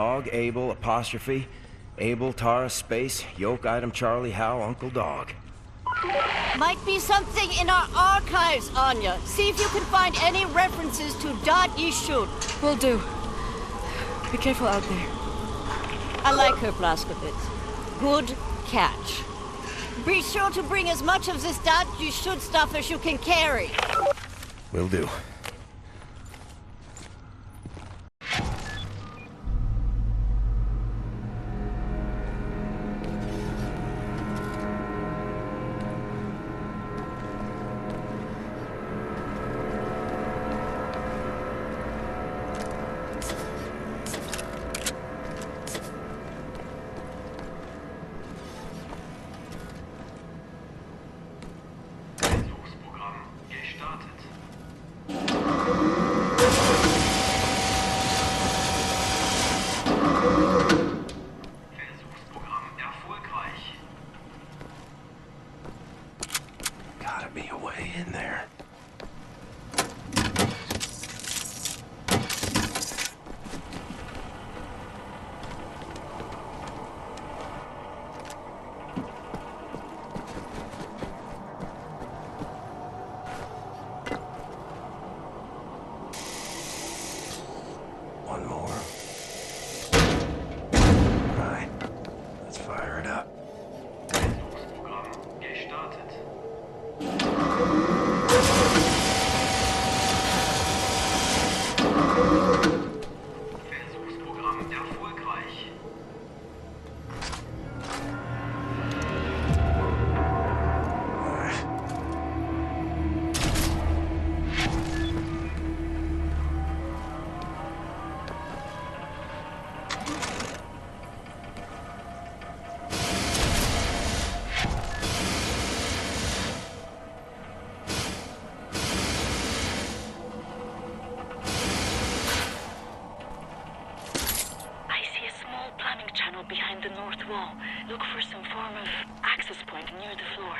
Dog, Abel, apostrophe, Abel, Tara, space, yoke, item, Charlie, Hal, Uncle Dog. Might be something in our archives, Anya. See if you can find any references to .Ye shoot. Will do. Be careful out there. I like her, Blazkowicz. Good catch. Be sure to bring as much of this .Ye shoot stuff as you can carry. Will do. One more. Right. Let's fire it up. Versuchsprogramm gestartet. Versuchsprogramm erfolgreich. Behind the north wall. Look for some form of access point near the floor.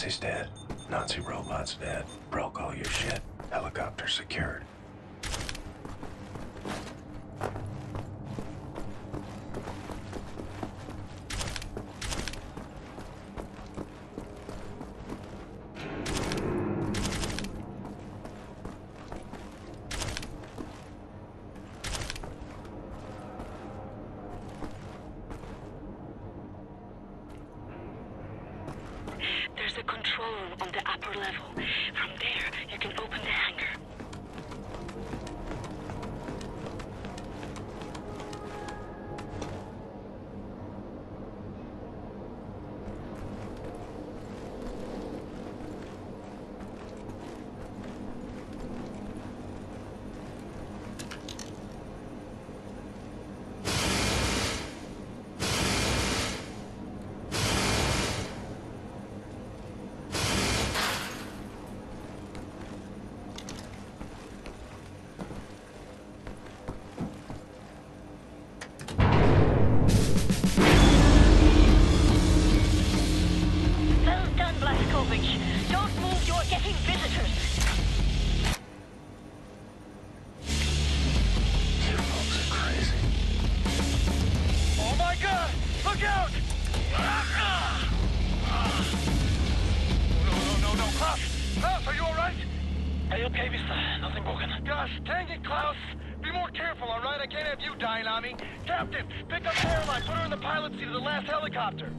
Nazi's dead. Nazi robot's dead. Broke all your shit. Helicopter secured. There's a control room on the upper level. From there, you can open the hangar. Don't move, you're getting visitors. You folks are crazy. Oh my god! Look out! No, Klaus! Klaus, are you alright? Are you okay, mister? Nothing broken. Gosh, dang it, Klaus! Be more careful, alright? I can't have you dying on me. Captain, pick up Caroline, put her in the pilot seat of the last helicopter.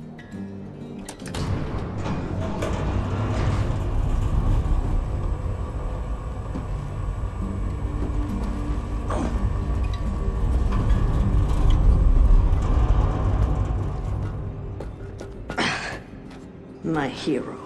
My hero.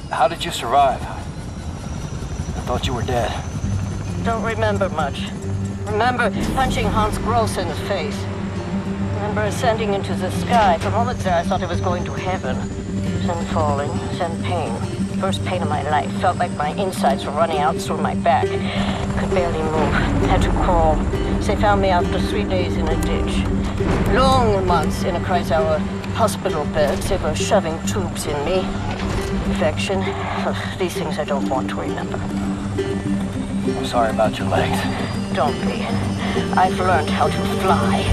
How did you survive? I thought you were dead. Don't remember much. Remember punching Hans Gross in the face. Remember ascending into the sky. For moments there I thought I was going to heaven. Then falling, then pain. First pain of my life. Felt like my insides were running out through my back. Could barely move. Had to crawl. They found me after 3 days in a ditch. Long months in a Kreisauer hospital bed. They were shoving tubes in me. Infection. These things I don't want to remember. I'm sorry about your legs. Don't be. I've learned how to fly.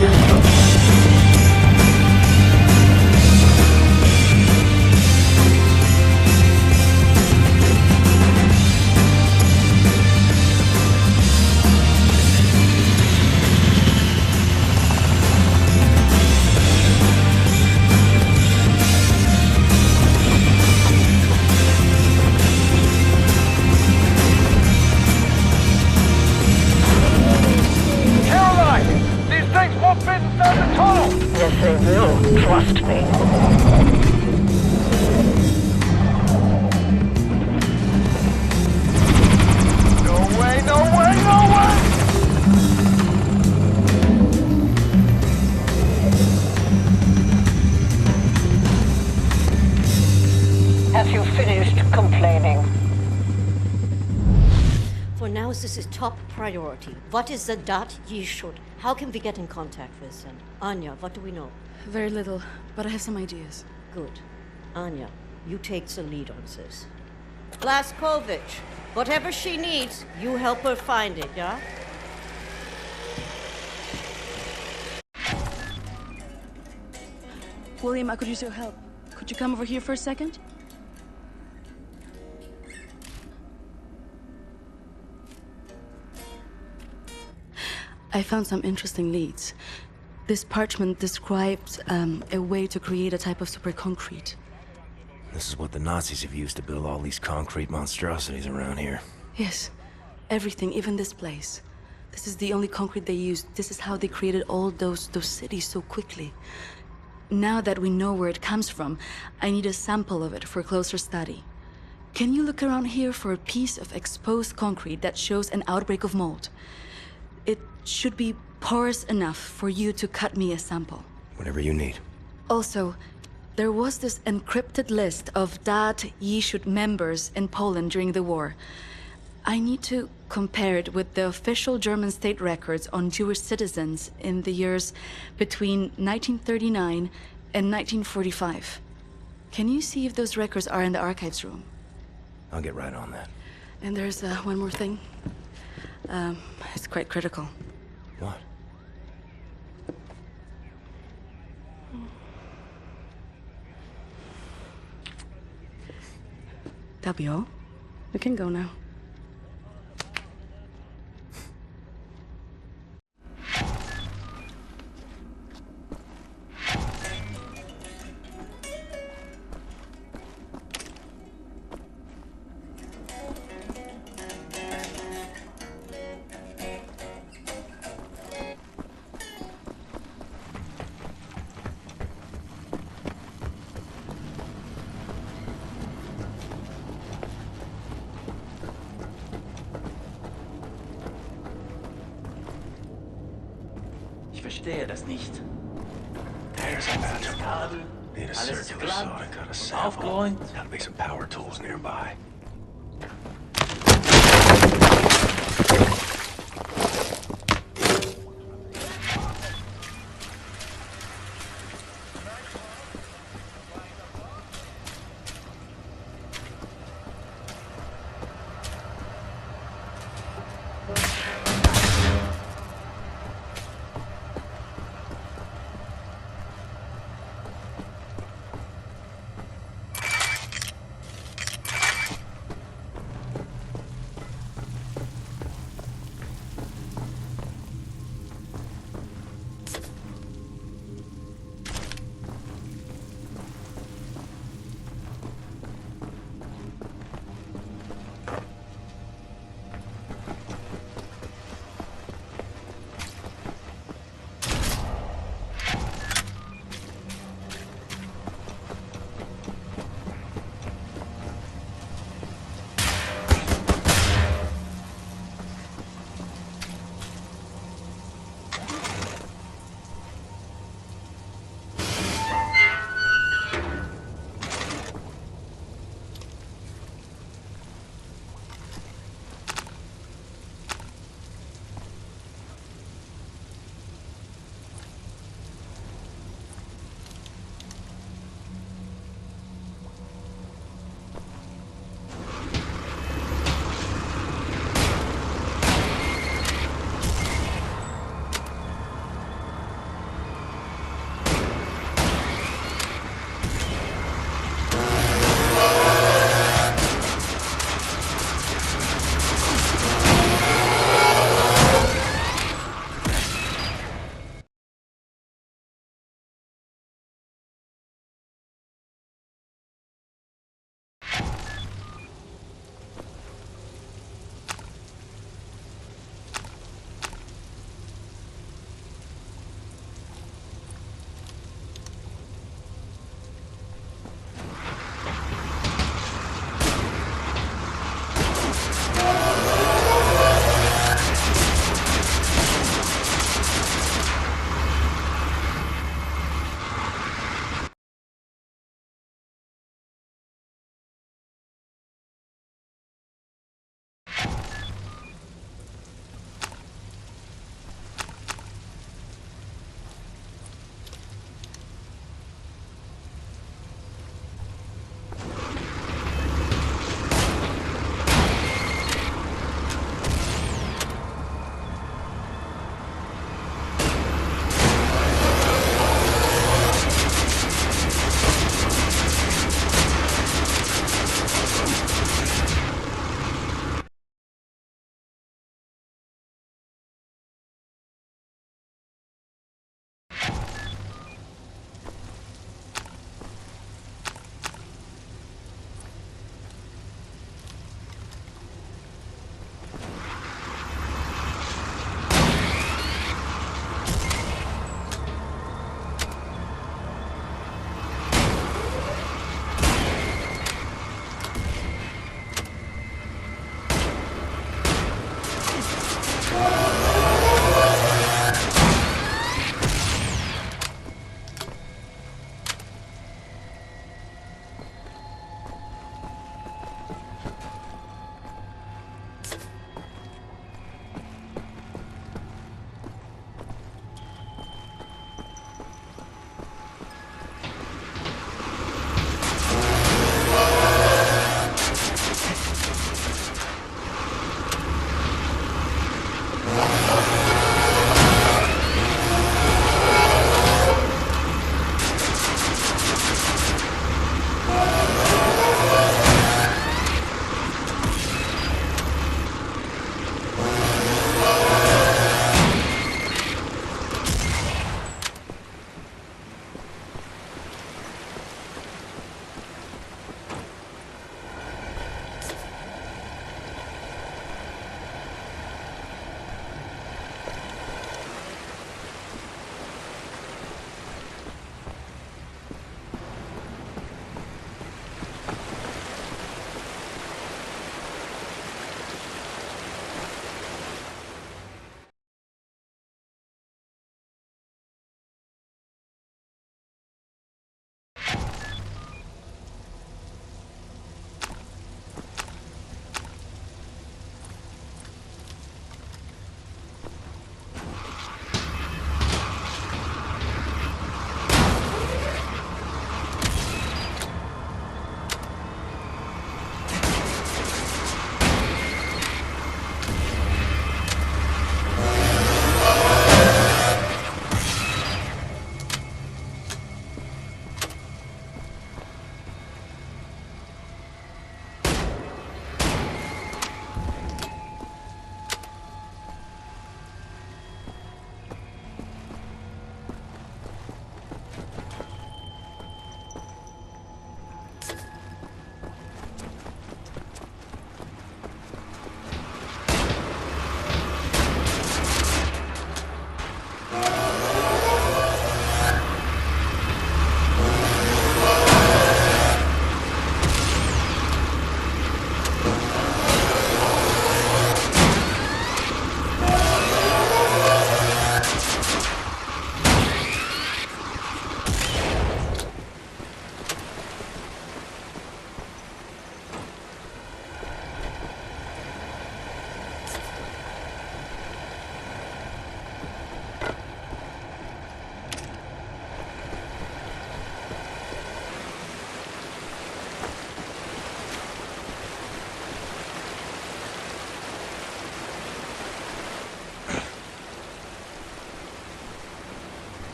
Yes, they will. Trust me. No way, no way, no way! Have you finished complaining? For now, this is top priority. What is the dot ye should? How can we get in contact with them? Anya, what do we know? Very little, but I have some ideas. Good. Anya, you take the lead on this. Blaskovich, whatever she needs, you help her find it, yeah? William, I could use your help. Could you come over here for a second? I found some interesting leads. This parchment describes a way to create a type of super concrete. This is what the Nazis have used to build all these concrete monstrosities around here. Yes, everything, even this place. This is the only concrete they used. This is how they created all those cities so quickly. Now that we know where it comes from, I need a sample of it for closer study. Can you look around here for a piece of exposed concrete that shows an outbreak of mold? It should be porous enough for you to cut me a sample. Whatever you need. Also, there was this encrypted list of Dat-Yishut members in Poland during the war. I need to compare it with the official German state records on Jewish citizens in the years between 1939 and 1945. Can you see if those records are in the archives room? I'll get right on that. And there's one more thing. It's quite critical. What? That'll be all. We can go now. Ich verstehe das nicht. There's a magic Kabel, Need a alles circular glatt saw to cut a und sample. aufgeräumt. Gotta be some power tools nearby.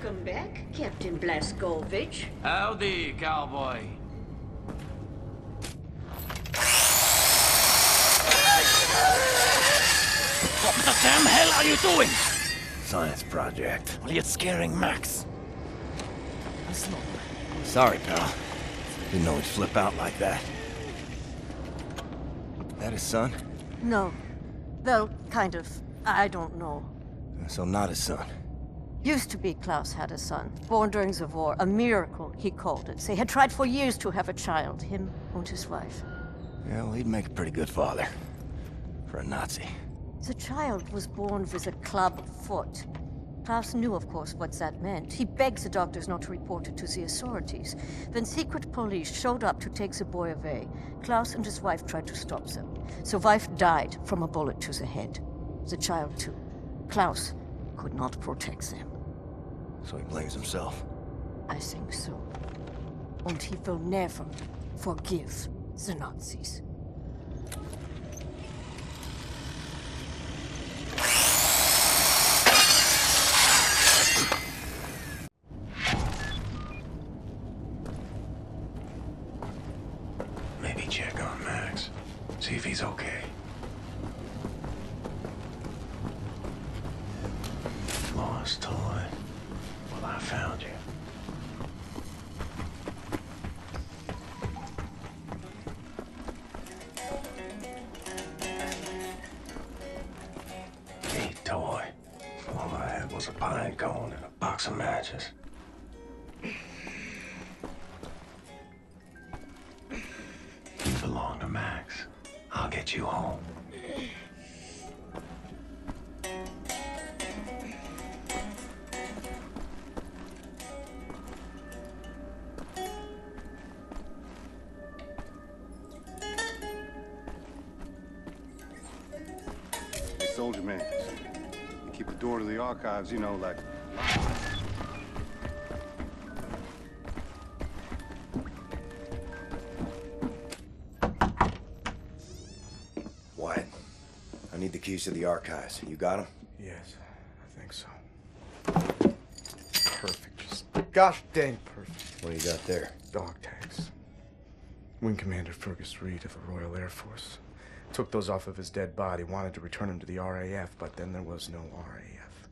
Welcome back, Captain Blazkowicz. Howdy, cowboy. What the damn hell are you doing? Science project. Well, you're scaring Max. Sorry, pal. Didn't know he'd flip out like that. That his son? No. Well, kind of. I don't know. So not his son. Used to be Klaus had a son, born during the war. A miracle, he called it. They had tried for years to have a child, him and his wife. Yeah, well, he'd make a pretty good father. For a Nazi. The child was born with a club foot. Klaus knew, of course, what that meant. He begged the doctors not to report it to the authorities. When secret police showed up to take the boy away, Klaus and his wife tried to stop them. The wife died from a bullet to the head. The child, too. Klaus could not protect them. So he blames himself. I think so. And he will never forgive the Nazis. Maybe check on Max. See if he's okay. Lost toy. Well, I found you. Neat toy. All I had was a pine cone and a box of matches. You belong to Max. I'll get you home. Hey, soldier man. You keep the door to the archives, you know, like... Wyatt, I need the keys to the archives. You got them? Yes, I think so. Perfect. Just gosh dang perfect. What do you got there? Dog tags. Wing Commander Fergus Reed of the Royal Air Force. Took those off of his dead body, wanted to return him to the RAF, but then there was no RAF.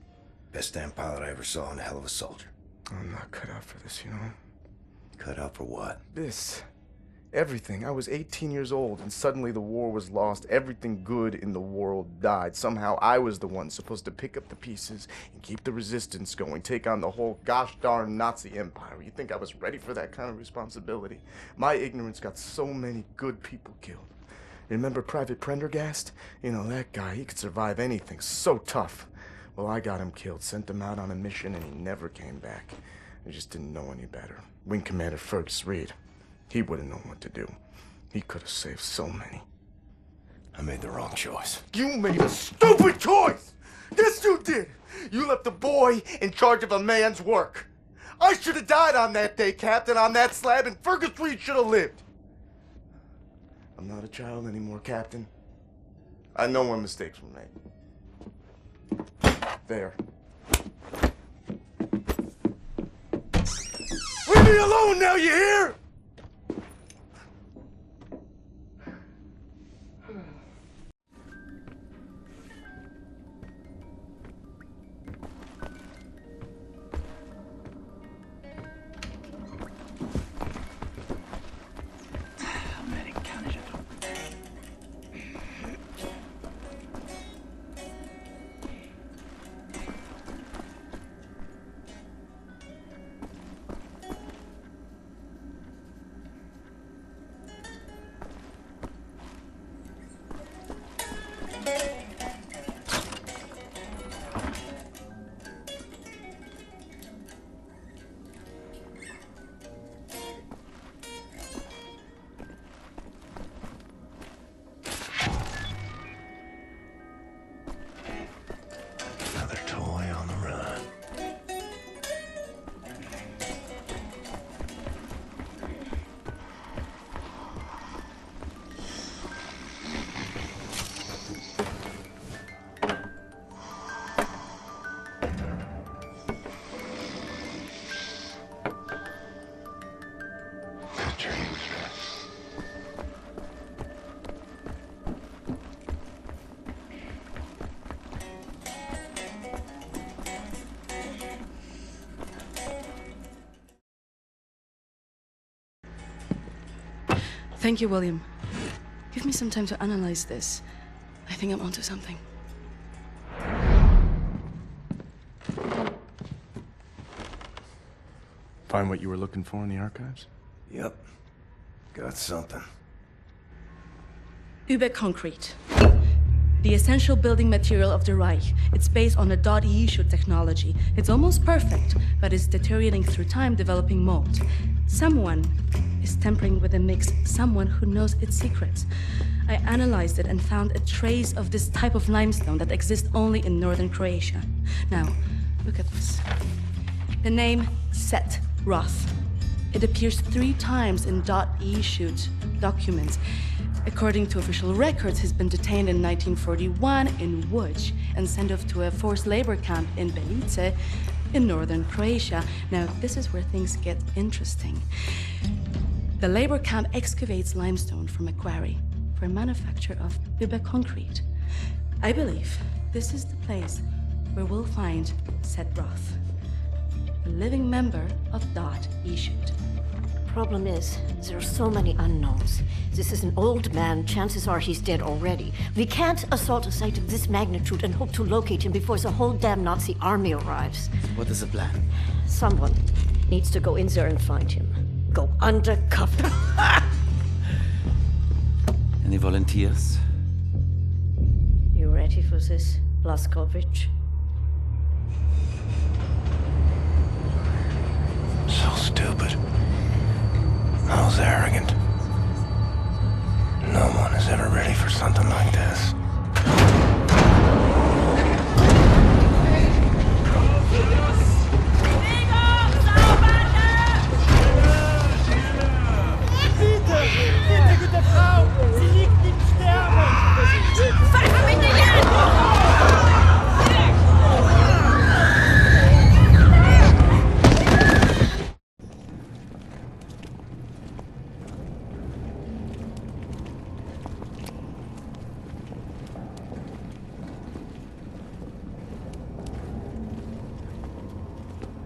Best damn pilot I ever saw and a hell of a soldier. I'm not cut out for this, you know? Cut out for what? This. Everything. I was 18 years old, and suddenly the war was lost. Everything good in the world died. Somehow I was the one supposed to pick up the pieces and keep the resistance going, take on the whole gosh darn Nazi empire. You think I was ready for that kind of responsibility? My ignorance got so many good people killed. Remember Private Prendergast? You know, that guy, he could survive anything. So tough. Well, I got him killed, sent him out on a mission, and he never came back. I just didn't know any better. Wing Commander Fergus Reed. He wouldn't know what to do. He could have saved so many. I made the wrong choice. You made a stupid choice! Yes, you did! You left a boy in charge of a man's work. I should have died on that day, Captain, on that slab, and Fergus Reed should have lived. I'm not a child anymore, Captain. I know when mistakes were made. There. Leave me alone now, you hear? Another toy on the run. Good dreams, man. Thank you, William. Give me some time to analyze this. I think I'm onto something. Find what you were looking for in the archives? Yep. Got something. Überconcrete. The essential building material of the Reich. It's based on a .E shoot technology. It's almost perfect, but it's deteriorating through time, developing mold. Someone is tampering with the mix, someone who knows its secrets. I analyzed it and found a trace of this type of limestone that exists only in northern Croatia. Now, look at this. The name Set. Roth. It appears 3 times in .E shoot documents. According to official records, he's been detained in 1941 in Łódź and sent off to a forced labor camp in Belice in northern Croatia. Now, this is where things get interesting. The labor camp excavates limestone from a quarry for manufacture of Uber concrete. I believe this is the place where we'll find Seth Roth, a living member of .E shoot. Problem is, there are so many unknowns. This is an old man. Chances are he's dead already. We can't assault a site of this magnitude and hope to locate him before the whole damn Nazi army arrives. What is the plan? Someone needs to go in there and find him. Go undercover. Any volunteers? You ready for this, Blazkowicz? So stupid. How's arrogant? No one is ever ready for something like this. Bitte, gute Frau! Sie liegt im Sterben!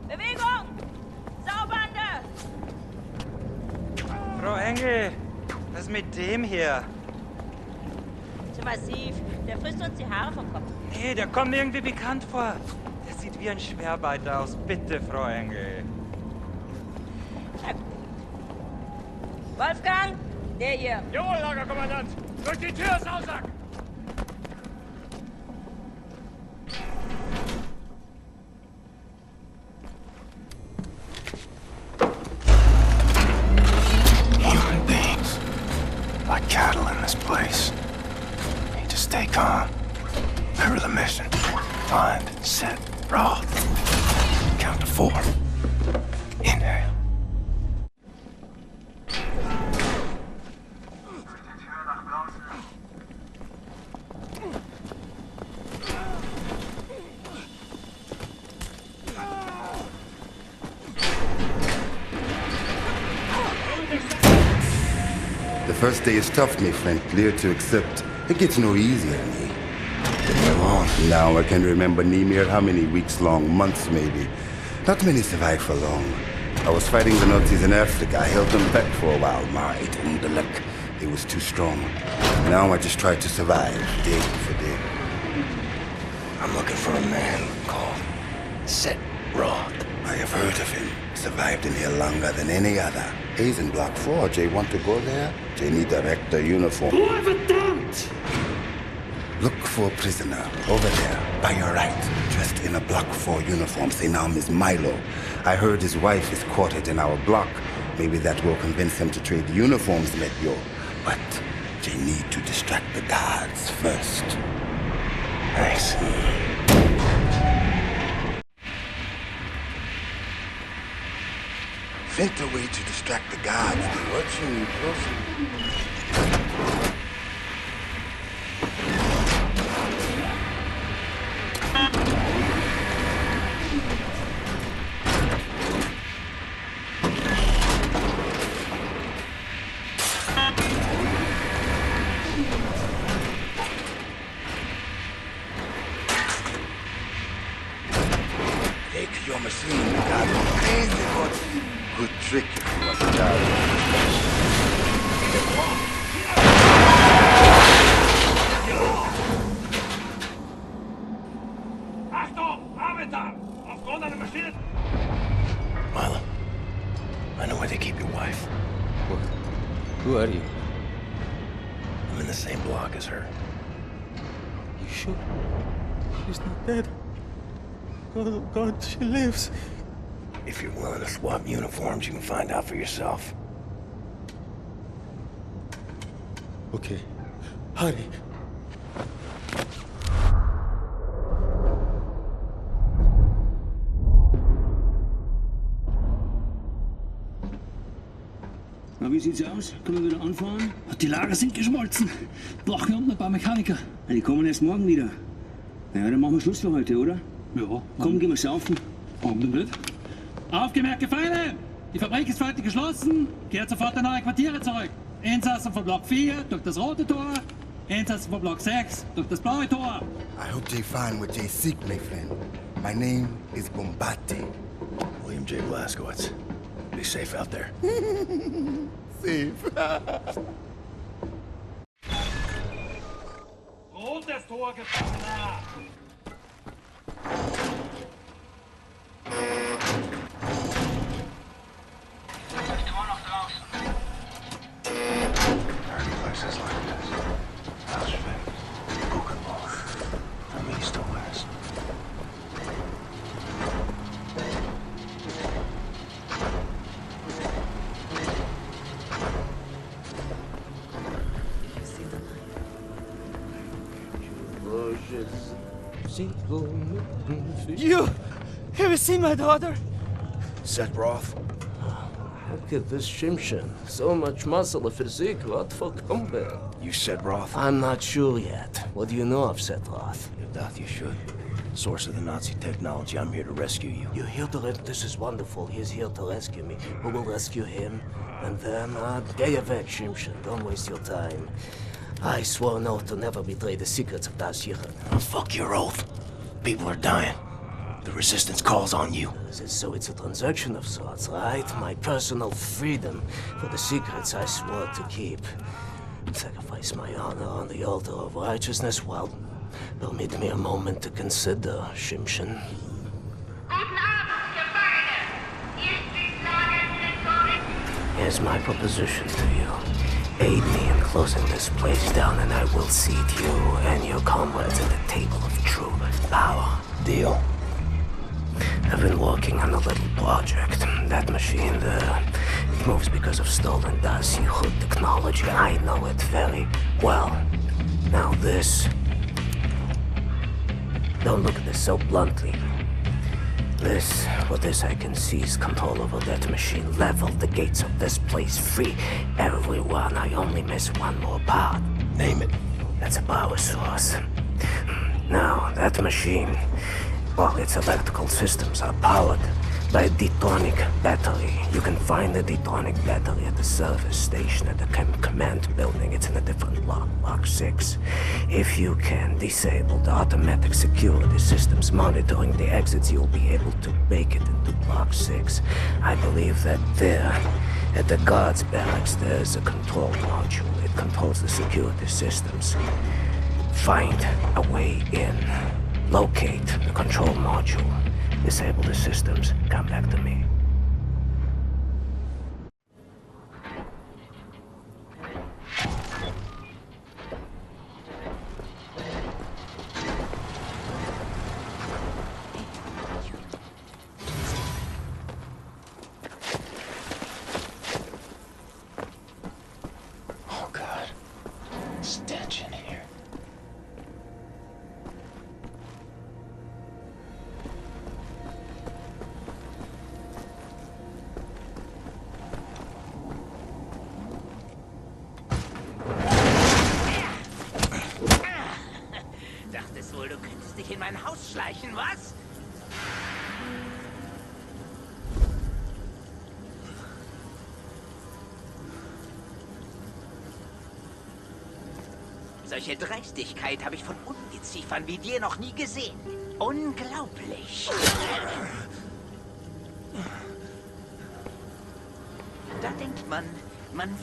Bewegung! Saubande! Frau Engel, was ist mit dem hier? Zu massiv. Der frisst uns die Haare vom Kopf. Nee, der kommt mir irgendwie bekannt vor. Der sieht wie ein Schwerbeiter aus. Bitte, Frau Engel. Wolfgang, der hier. Jawohl, Lagerkommandant. Durch die Tür, Sausack! Human beings. Like cattle in this place. Need to stay calm. Remember the mission. Find Seth Roth. Count to 4. Inhale. The first day is tough, my friend, clear to accept. It gets no easier, me. Now I can remember near how many weeks long, months maybe. Not many survive for long. I was fighting the Nazis in Africa. I held them back for a while. My intellect, it was too strong. Now I just try to survive, day for day. I'm looking for a man called Seth Roth. I have heard of him. Survived in here longer than any other. He's in Block 4. Jay want to go there? Jay need director uniform. Verdammt! Look for a prisoner over there, by your right, dressed in a Block 4 uniform. Say now, Miss Milo. I heard his wife is quartered in our block. Maybe that will convince him to trade uniforms, met yo. But they need to distract the guards first. Nice. Invent a way to distract the guards. They're watching you closely. Take your machine, God. Crazy boy. Good trick if you want to die. Achtung! Arbeiter! Aufgrund einer Maschine... Milo, I know where they keep your wife. What? Who are you? I'm in the same block as her. You sure? She's not dead. God, she lives. If you're willing to swap uniforms, you can find out for yourself. Okay. Hurry. Na, wie sieht's aus? Können wir wieder anfahren? Die Lager sind geschmolzen. Brauchen wir unten ein paar Mechaniker. Die kommen erst morgen wieder. Ja, dann machen wir Schluss für heute, oder? Ja. Komm, gehen wir saufen. Warum denn nicht? Aufgemerkte Feinde! Die Fabrik ist für heute geschlossen. Kehrt sofort in eure Quartiere zurück. Insassen von Block 4 durch das rote Tor. Insassen von Block 6 durch das blaue Tor. I hope they find what they seek, my friend. My name is Bombate. William J. Blazkowicz. Be safe out there. Safe. Rotes Tor, Gefangener! Tor noch draußen. There are places like this. Auschwitz, Buchenwald, enemies.Players. You! Have you seen my daughter? Set Roth. Look at this Shimshin. So much muscle and physique. What for combat? You Set Roth? I'm not sure yet. What do you know of Set Roth? You doubt you should. Source of the Nazi technology. I'm here to rescue you. You're here to This is wonderful. He's here to rescue me. Who will rescue him? And then, get weg, Shimshin. Don't waste your time. I swore an oath to never betray the secrets of Das Yichud. Fuck your oath. People are dying. The resistance calls on you. So it's a transaction of sorts, right? My personal freedom for the secrets I swore to keep. Sacrifice my honor on the altar of righteousness? Well, permit me a moment to consider, Shimshin. Here's my proposition to you. Aid me in closing this place down and I will seat you and your comrades at the table of true power. Deal. I've been working on a little project. That machine there, it moves because of stolen Das Yichud technology. I know it very well. Now this... Don't look at this so bluntly. With this I can seize control over that machine, level the gates of this place, free everyone. I only miss one more part. Name it. That's a power source. Now, that machine, well, its electrical systems are powered by a detonic battery. You can find the detonic battery at the service station at the command building. It's in a different block, Block 6. If you can disable the automatic security systems monitoring the exits, you'll be able to make it into Block 6. I believe that there, at the guards' barracks, there's a control module. It controls the security systems. Find a way in. Locate the control module. Disable the systems. Come back to me. Oh, God. Stench in here. Dachtest wohl, du könntest dich in mein Haus schleichen, was? Solche Dreistigkeit habe ich von Ungeziefern wie dir noch nie gesehen. Unglaublich. Da denkt man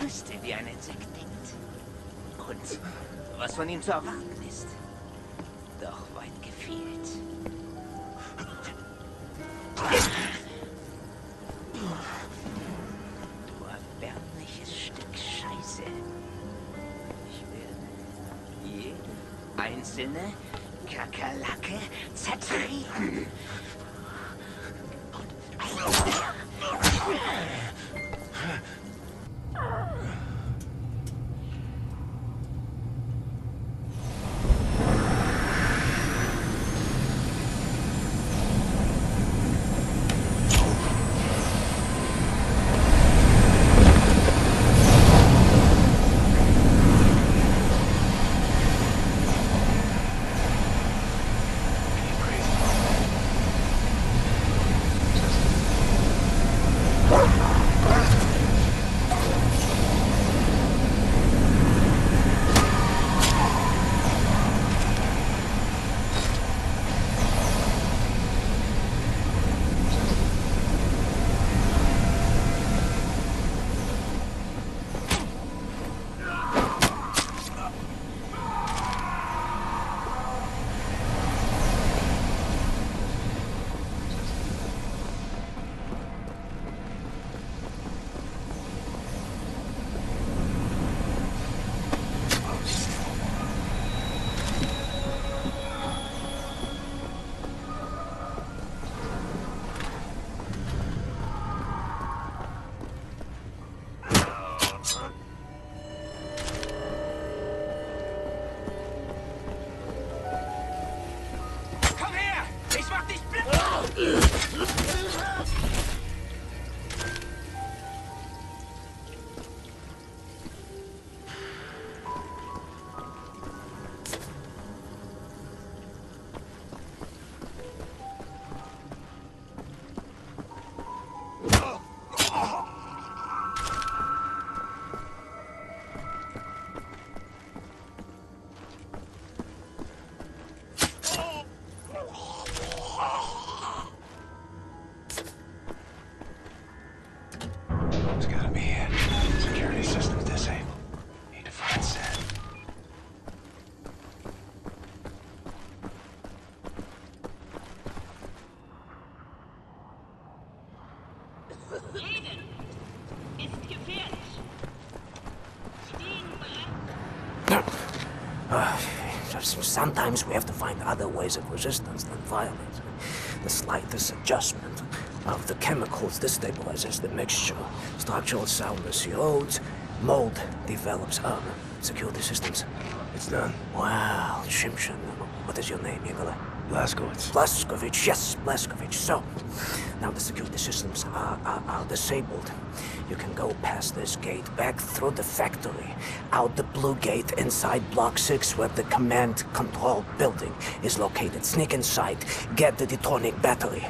wüsste, wie ein Insekt denkt. Und was von ihm zu erwarten ist. Doch weit gefehlt. Du erbärmliches Stück Scheiße. Ich werde jede einzelne Kakerlake zertreten. Jeden ist gefährlich. Stehen bleiben. Sometimes we have to find other ways of resistance than violence. The slightest adjustment of the chemicals destabilizes the mixture. Structural soundness erodes, mold develops. Security systems. It's done. Wow, Shimshin. What is your name, Igor? Blazkowicz. Blazkowicz, yes, Blazkowicz. So, now the security systems are disabled. You can go past this gate, back through the factory, out the blue gate, inside Block 6 where the command control building is located. Sneak inside, get the detonic battery.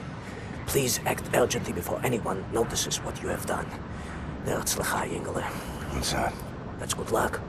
Please act urgently before anyone notices what you have done. Herzlichai, Ingele. What's that? That's good luck.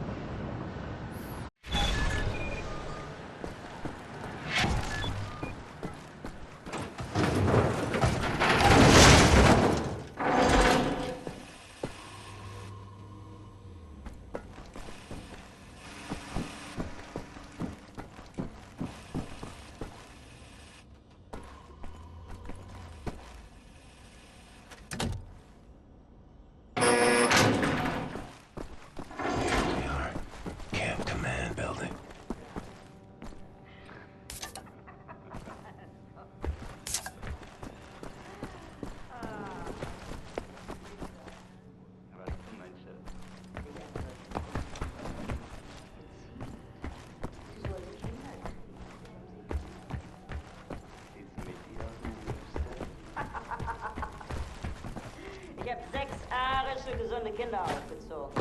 Ich habe 6 arische, gesunde Kinder aufgezogen.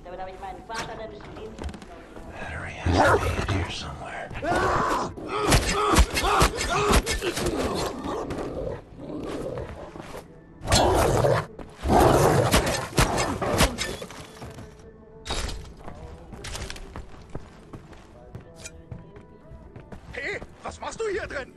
Damit habe ich meinen vaterländischen Dienst abgenommen. Battery has to be in here somewhere. Hey, was machst du hier drin?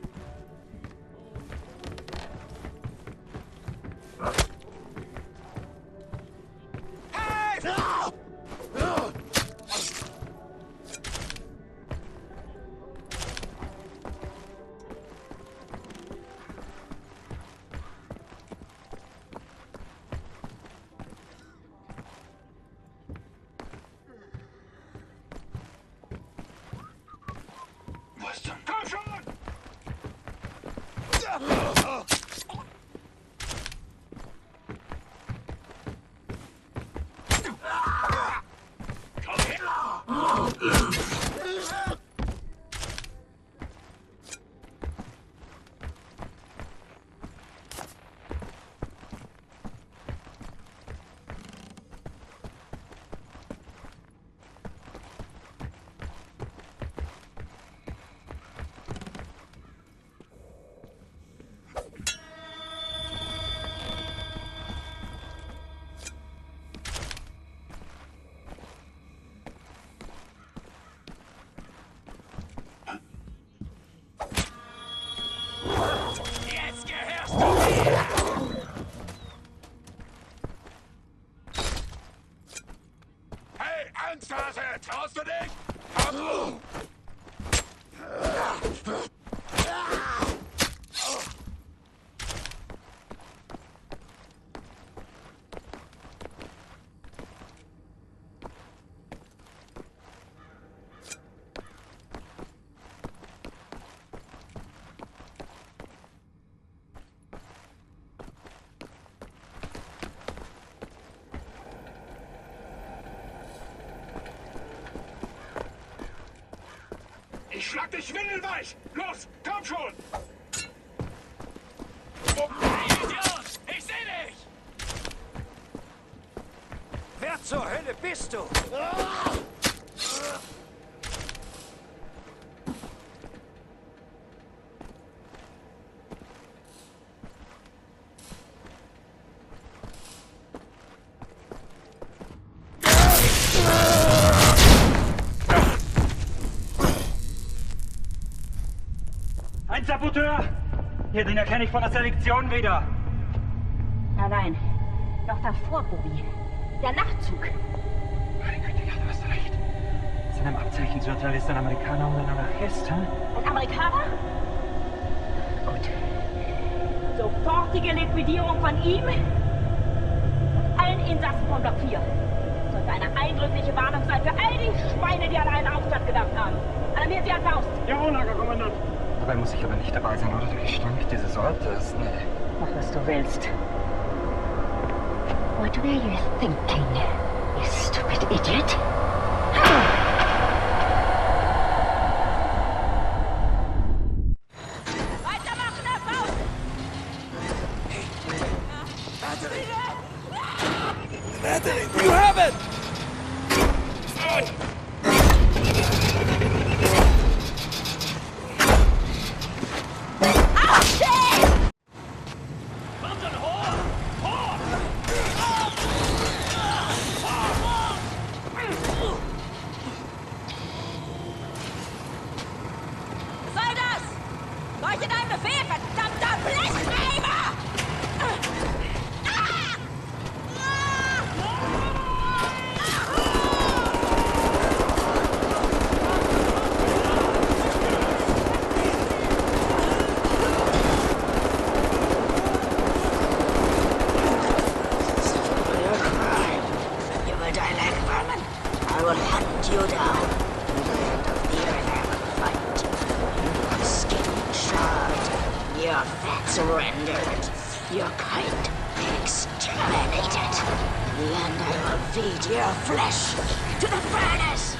Komm schon! Ernstphase! Traust du dich? Komm! Ich schlag dich windelweich! Los, komm schon! Hey, Idiot! Ich seh dich! Wer zur Hölle bist du? Ein Saboteur! Hier, den erkenne ich von der Selektion wieder. Nein, noch davor, Bobby. Der Nachtzug. Meine Güte, ja, du hast recht. Seinem Abzeichensurteil ist ein Amerikaner und ein Anarchist, hä? Ein Amerikaner? Gut. Sofortige Liquidierung von ihm allen Insassen von Block 4. Sollte eine eindrückliche Warnung sein für all die Schweine, die an einen Aufstand gedacht haben. Alarmiert sie an Faust. Jawohl, Lagerkommandant. Dabei muss ich aber nicht dabei sein, oder? Der Gestank dieses Ortes, ne. Mach, was du willst. What were you thinking, you stupid idiot? Weitermachen, Herr Faust! Natalie, you have it! Soll das? Leuchtet ein Befehl, verdammter Blechreiber! You will die like vermin. I will hunt you down. Land of the fight. Your skin charred. Your fats rendered. Your kind exterminated. And I will feed your flesh to the furnace.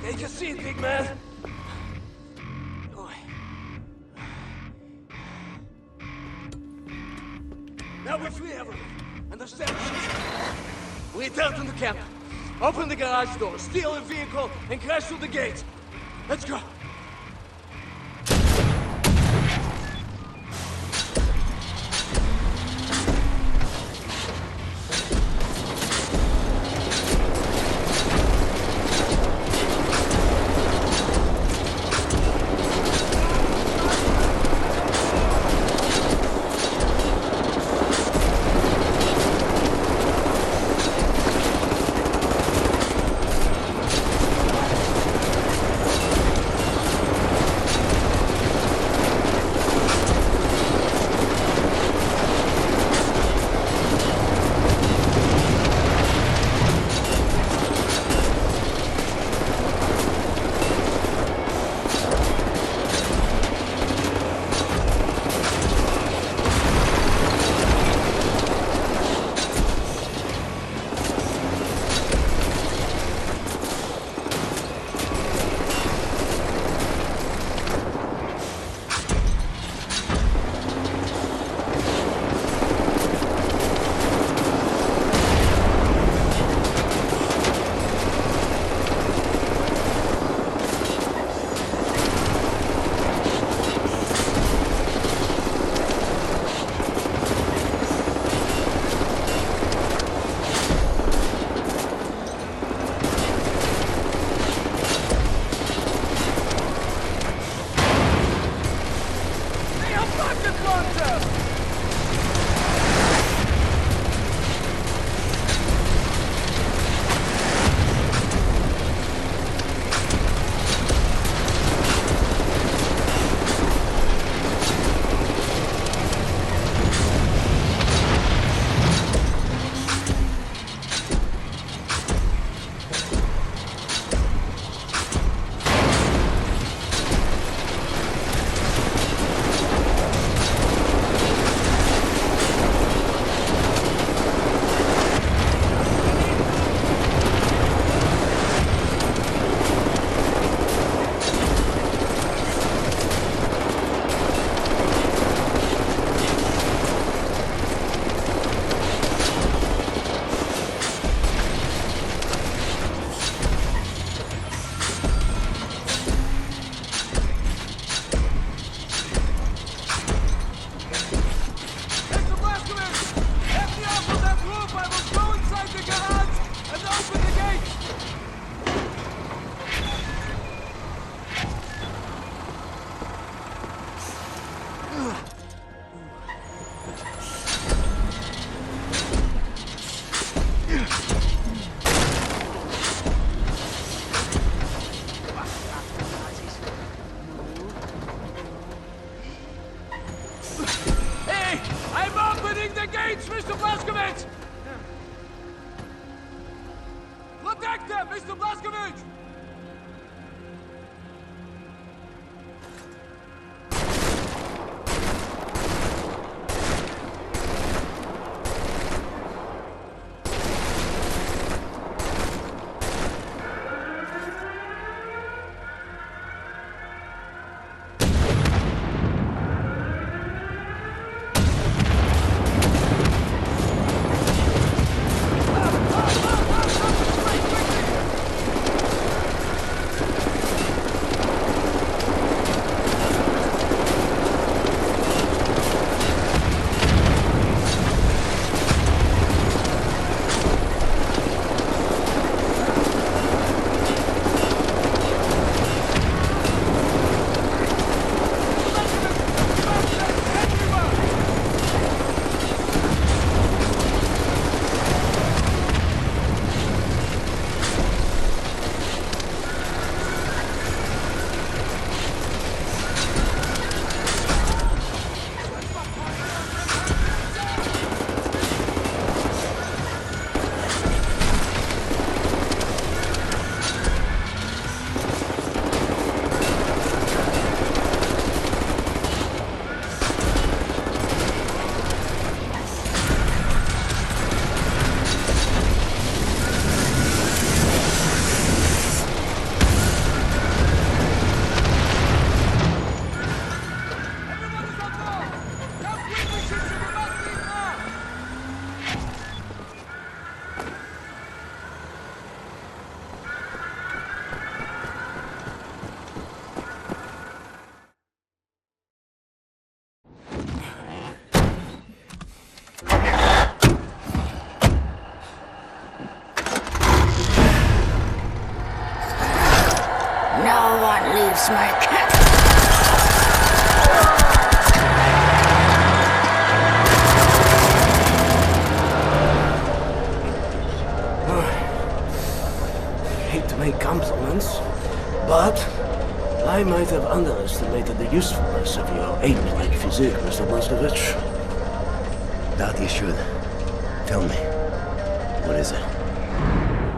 Take a seat, big man. Now we're free, everyone. Understand? We return to the camp. Open the garage door, steal a vehicle, and crash through the gate. Let's go. gates, Mr. Blazkowicz! Protect them, Mr. Blazkowicz! No one leaves my camp. Hate to make compliments, but I might have underestimated the usefulness of your ape-like physique, Mr. Blazkowicz. That you should. Tell me, what is it?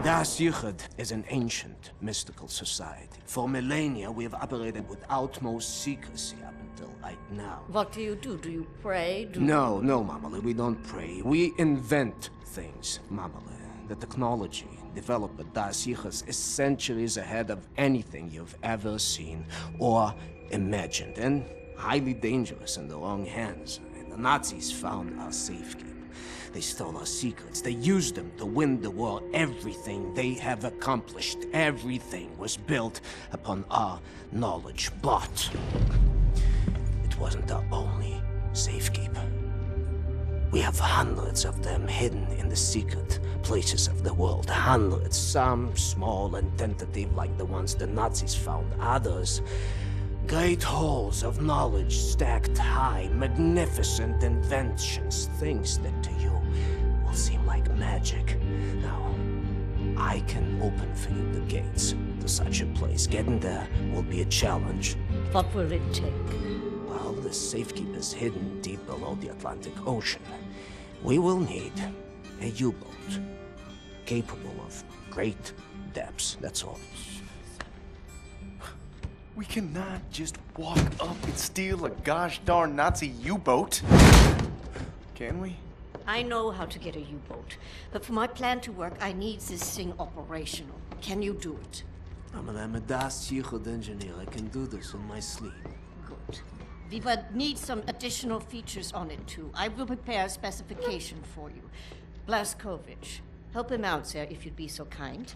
Das Yichud is an ancient, mystical society. For millennia, we have operated with utmost secrecy up until right now. What do? Do you pray? No, Mamale, we don't pray. We invent things, Mamale. The technology developed at Das Yichud is centuries ahead of anything you've ever seen or imagined, and highly dangerous in the wrong hands. And the Nazis found our safekeeping. They stole our secrets. They used them to win the war. Everything they have accomplished, everything was built upon our knowledge. But it wasn't our only safekeeper. We have hundreds of them hidden in the secret places of the world. Hundreds, some small and tentative like the ones the Nazis found. Others, great halls of knowledge stacked high, magnificent inventions, things that to you will seem like magic. Now, I can open for you the gates to such a place. Getting there will be a challenge. What will it take? Well, the safekeeper's hidden deep below the Atlantic Ocean. We will need a U-boat capable of great depths, that's all. We cannot just walk up and steal a gosh darn Nazi U-boat. Can we? I know how to get a U-boat, but for my plan to work, I need this thing operational. Can you do it? I'm a Das Yichud engineer. I can do this in my sleep. Good. We would need some additional features on it, too. I will prepare a specification for you. Blazkowicz, help him out, sir, if you'd be so kind.